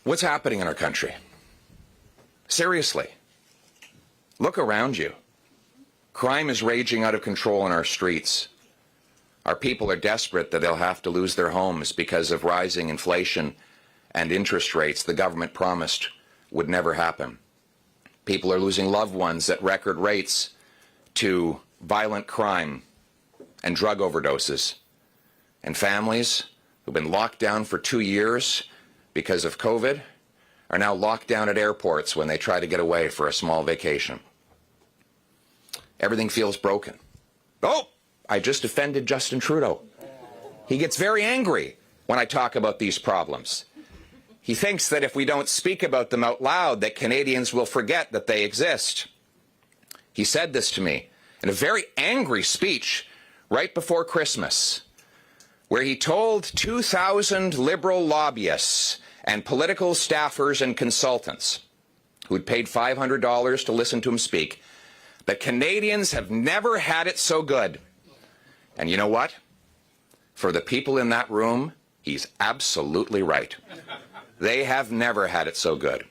What's happening in our country? Seriously, look around you. Crime is raging out of control in our streets. Our people are desperate that they'll have to lose their homes because of rising inflation and interest rates the government promised would never happen. People are losing loved ones at record rates to violent crime and drug overdoses. And families who've been locked down for 2 years because of COVID are now locked down at airports when they try to get away for a small vacation. Everything feels broken. Oh, I just offended Justin Trudeau. He gets very angry when I talk about these problems. He thinks that if we don't speak about them out loud, that Canadians will forget that they exist. He said this to me in a very angry speech right before Christmas, where he told 2,000 Liberal lobbyists and political staffers and consultants who'd paid $500 to listen to him speak that Canadians have never had it so good. And you know what? For the people in that room, he's absolutely right. They have never had it so good.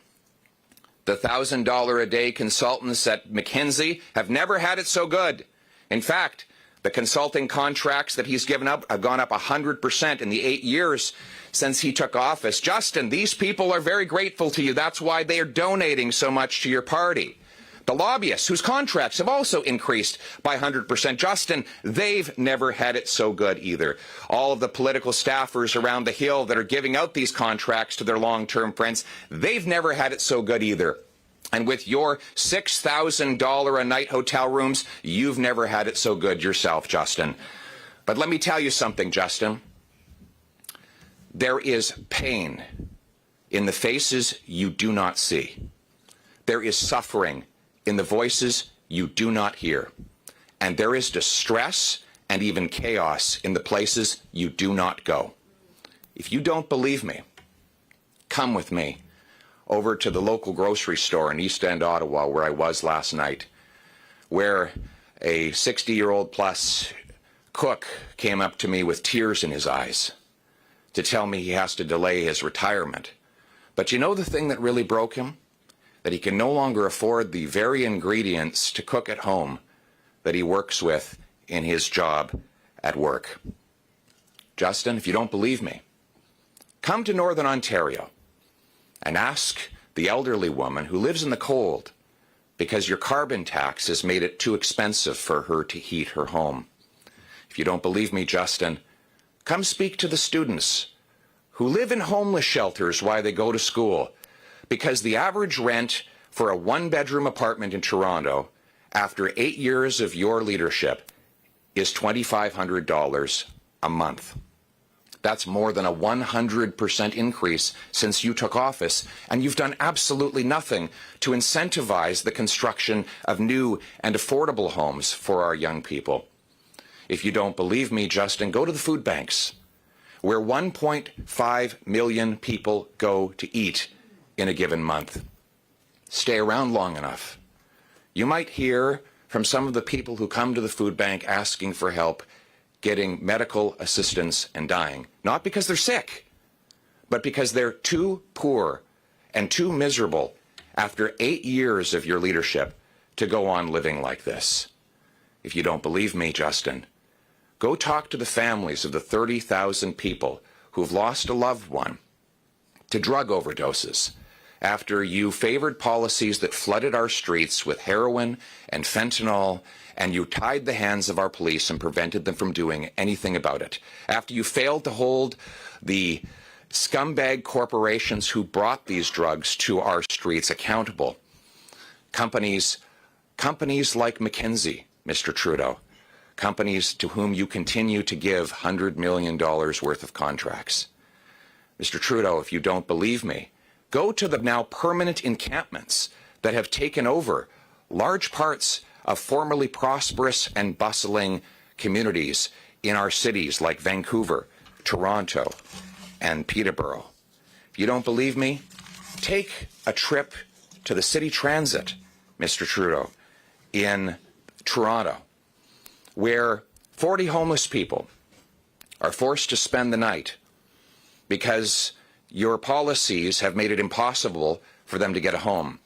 The $1,000 a day consultants at McKinsey have never had it so good. In fact, the consulting contracts that he's given up have gone up 100% in the 8 years since he took office. Justin, these people are very grateful to you. That's why they are donating so much to your party. The lobbyists, whose contracts have also increased by 100%. Justin, they've never had it so good either. All of the political staffers around the Hill that are giving out these contracts to their long-term friends, they've never had it so good either. And with your $6,000 a night hotel rooms, you've never had it so good yourself, Justin. But let me tell you something, Justin. There is pain in the faces you do not see. There is suffering in the voices you do not hear. And there is distress and even chaos in the places you do not go. If you don't believe me, come with me over to the local grocery store in East End, Ottawa, where I was last night, where a 60-year-old plus cook came up to me with tears in his eyes to tell me he has to delay his retirement. But you know the thing that really broke him? That he can no longer afford the very ingredients to cook at home that he works with in his job at work. Justin, if you don't believe me, come to Northern Ontario and ask the elderly woman who lives in the cold because your carbon tax has made it too expensive for her to heat her home. If you don't believe me, Justin, come speak to the students who live in homeless shelters while they go to school, because the average rent for a one-bedroom apartment in Toronto after 8 years of your leadership is $2,500 a month. That's more than a 100% increase since you took office, and you've done absolutely nothing to incentivize the construction of new and affordable homes for our young people. If you don't believe me, Justin, go to the food banks, where 1.5 million people go to eat in a given month. Stay around long enough. You might hear from some of the people who come to the food bank asking for help getting medical assistance and dying. Not because they're sick, but because they're too poor and too miserable after 8 years of your leadership to go on living like this. If you don't believe me, Justin, go talk to the families of the 30,000 people who've lost a loved one to drug overdoses after you favored policies that flooded our streets with heroin and fentanyl, and you tied the hands of our police and prevented them from doing anything about it. After you failed to hold the scumbag corporations who brought these drugs to our streets accountable. Companies like McKinsey, Mr. Trudeau, companies to whom you continue to give $100 million worth of contracts. Mr. Trudeau, if you don't believe me, go to the now permanent encampments that have taken over large parts of formerly prosperous and bustling communities in our cities like Vancouver, Toronto, and Peterborough. If you don't believe me, take a trip to the city transit, Mr. Trudeau, in Toronto, where 40 homeless people are forced to spend the night because your policies have made it impossible for them to get a home,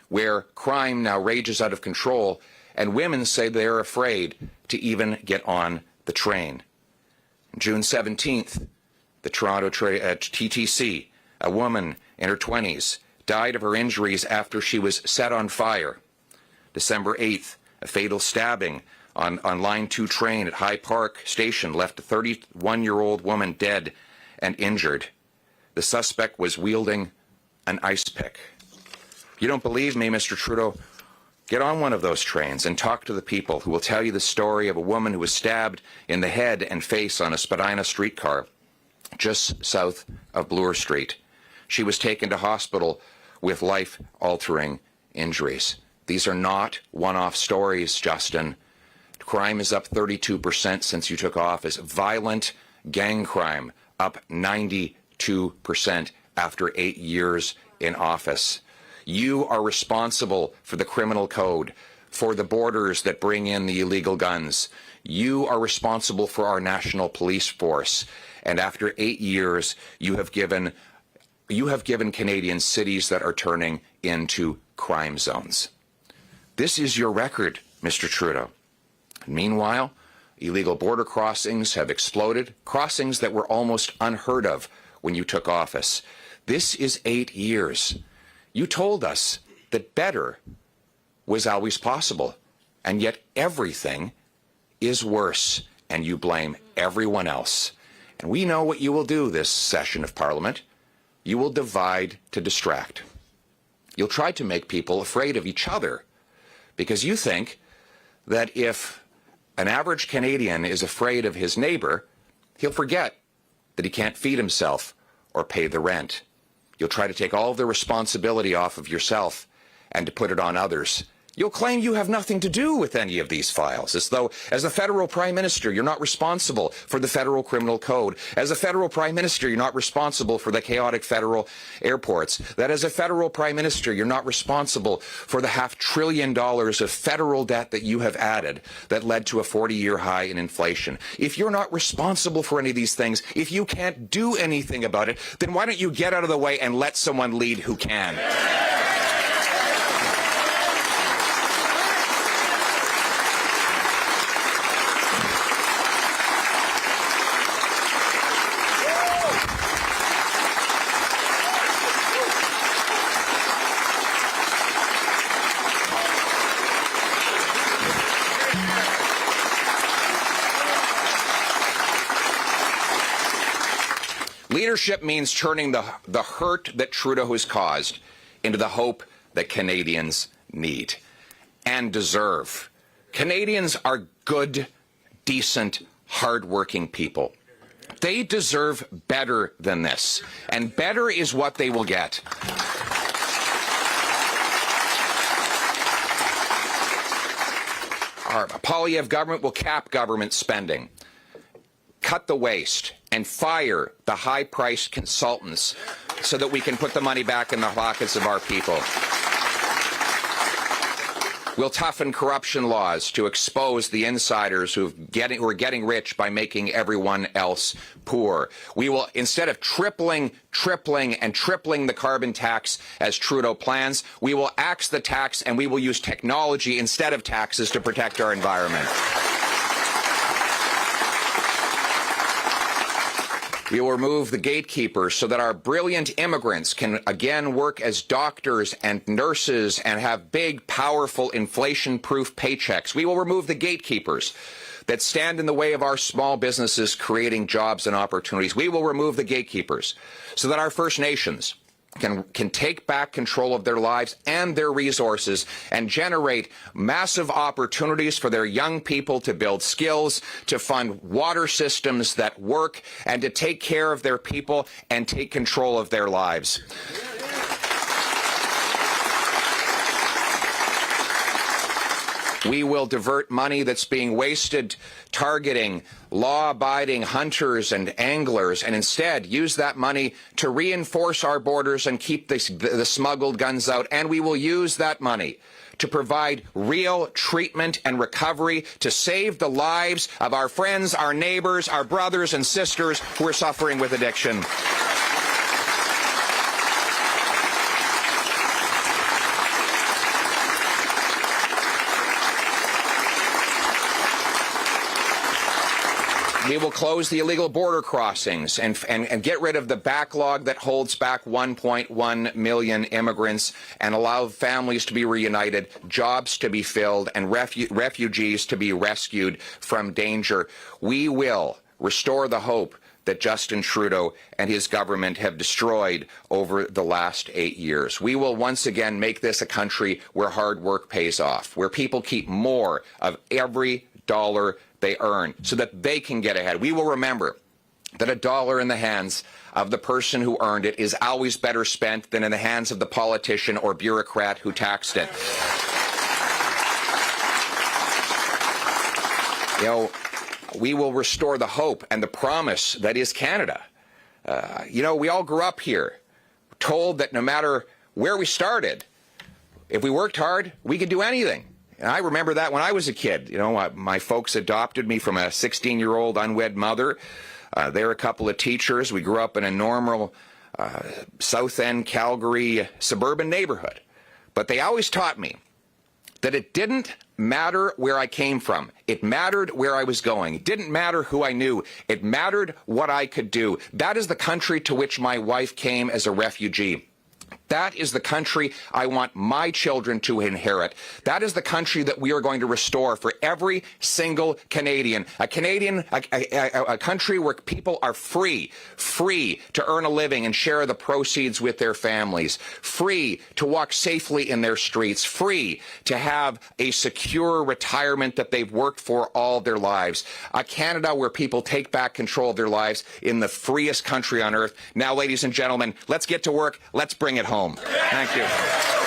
where crime now rages out of control and women say they're afraid to even get on the train. June 17th, the Toronto TTC, a woman in her 20s, died of her injuries after she was set on fire. December 8th, a fatal stabbing on Line 2 train at High Park Station left a 31-year-old woman dead and injured. The suspect was wielding an ice pick. You don't believe me, Mr. Trudeau? Get on one of those trains and talk to the people who will tell you the story of a woman who was stabbed in the head and face on a Spadina streetcar just south of Bloor Street. She was taken to hospital with life-altering injuries. These are not one-off stories, Justin. Crime is up 32% since you took office. Violent gang crime up 92% after 8 years in office. You are responsible for the criminal code, for the borders that bring in the illegal guns. You are responsible for our national police force. And after 8 years, you have given Canadians cities that are turning into crime zones. This is your record, Mr. Trudeau. Meanwhile, illegal border crossings have exploded, crossings that were almost unheard of when you took office. This is 8 years. You told us that better was always possible, and yet everything is worse, and you blame everyone else. And we know what you will do this session of Parliament. You will divide to distract. You'll try to make people afraid of each other, because you think that if an average Canadian is afraid of his neighbor, he'll forget that he can't feed himself or pay the rent. You'll try to take all of the responsibility off of yourself and to put it on others. You'll claim you have nothing to do with any of these files, as though as a federal prime minister you're not responsible for the federal criminal code. As a federal prime minister you're not responsible for the chaotic federal airports. That as a federal prime minister you're not responsible for the $500 billion of federal debt that you have added that led to a 40-year high in inflation. If you're not responsible for any of these things, if you can't do anything about it, then why don't you get out of the way and let someone lead who can? Leadership means turning the hurt that Trudeau has caused into the hope that Canadians need and deserve. Canadians are good, decent, hard-working people. They deserve better than this, and better is what they will get. Our Poilievre government will cap government spending, cut the waste, and fire the high-priced consultants so that we can put the money back in the pockets of our people. We'll toughen corruption laws to expose the insiders who are getting rich by making everyone else poor. We will, instead of tripling the carbon tax as Trudeau plans, we will axe the tax and we will use technology instead of taxes to protect our environment. We will remove the gatekeepers so that our brilliant immigrants can again work as doctors and nurses and have big, powerful, inflation-proof paychecks. We will remove the gatekeepers that stand in the way of our small businesses creating jobs and opportunities. We will remove the gatekeepers so that our First Nations can take back control of their lives and their resources and generate massive opportunities for their young people to build skills, to fund water systems that work, and to take care of their people and take control of their lives. We will divert money that's being wasted targeting law-abiding hunters and anglers and instead use that money to reinforce our borders and keep the smuggled guns out. And we will use that money to provide real treatment and recovery to save the lives of our friends, our neighbors, our brothers and sisters who are suffering with addiction. We will close the illegal border crossings and get rid of the backlog that holds back 1.1 million immigrants and allow families to be reunited, jobs to be filled, and refugees to be rescued from danger. We will restore the hope that Justin Trudeau and his government have destroyed over the last 8 years. We will once again make this a country where hard work pays off, where people keep more of every dollar they earn so that they can get ahead. We will remember that a dollar in the hands of the person who earned it is always better spent than in the hands of the politician or bureaucrat who taxed it. You know, we will restore the hope and the promise that is Canada. You know, we all grew up here, told that no matter where we started, if we worked hard, we could do anything. And I remember that when I was a kid. You know, my folks adopted me from a 16-year-old unwed mother. They're a couple of teachers. We grew up in a normal South End, Calgary suburban neighborhood. But they always taught me that it didn't matter where I came from. It mattered where I was going. It didn't matter who I knew. It mattered what I could do. That is the country to which my wife came as a refugee. That is the country I want my children to inherit. That is the country that we are going to restore for every single Canadian. A country where people are free to earn a living and share the proceeds with their families, free to walk safely in their streets, free to have a secure retirement that they've worked for all their lives. A Canada where people take back control of their lives in the freest country on earth. Now, ladies and gentlemen, let's get to work. Let's bring it home. Thank you.